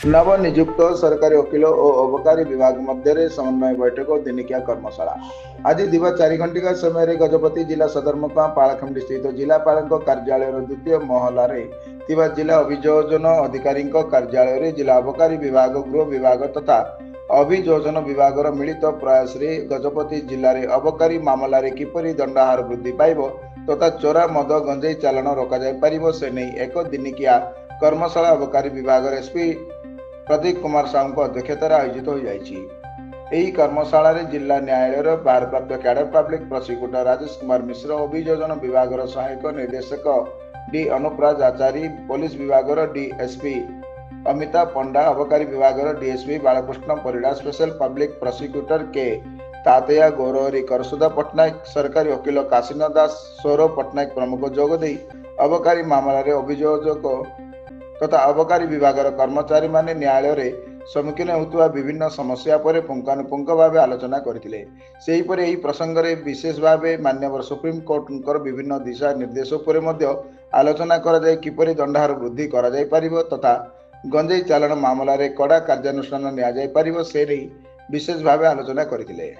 नवनियुक्त सरकारी वकिल और अबकारी विभाग मध्य समन्वय बैठक और दिनिकिया कर्मशाला आज दिवा 4 घंटिका समय गजपति जिला सदर मुकाम पालाखंडी स्थित जिलापाल कार्यालय द्वितीय महलार जिला अभियोजन अधिकारी कार्यालय जिला अबकारी विभाग गृह विभाग तथा अभियोजन विभाग मिलित प्रयास गजपति जिले में अबकारी मामलें किपरि दंडाहार वृद्धि पाइब तथा चोरा मद गंजेई चालाण रोक से नहीं एक दिनिकिया कर्मशाला अबकारी विभाग एसपी प्रदीप कुमार साहू अध्यक्षतार आयोजित हो जाएगी। कर्मशाला जिला न्यायालय भारप्राप्त cadre public prosecutor Rajesh Kumar Mishra अभियोजन विभाग सहायक निर्देशक डी अनुप्राज आचार्य पुलिस विभाग डीएसपी अमिताभ पंडा अबकारी विभाग DSP Balkrishna Parida special public prosecutor K Tataya Gaurhari करसुदा Patnaik सरकारी वकिल काशीनाथ दास सौरभ पट्टनायक प्रमुख जोगदे अबकारी मामलें अभियोजक तथा अबकारी विभाग कर्मचारी माने न्यायालय सम्मुखीन होता विभिन्न समस्या पर पुंखानुपुंख भाव आलोचना करते। सेहीपरि प्रसंग में विशेष भाव माननीय सुप्रीम कोर्ट विभिन्न दिशा निर्देश पर आलोचना कर किपरि दंडाहार वृद्धि कर तथा गंजेई चालाण मामलें कड़ा कार्यानुष्ठान नि से विशेष भाव आलोचना करते।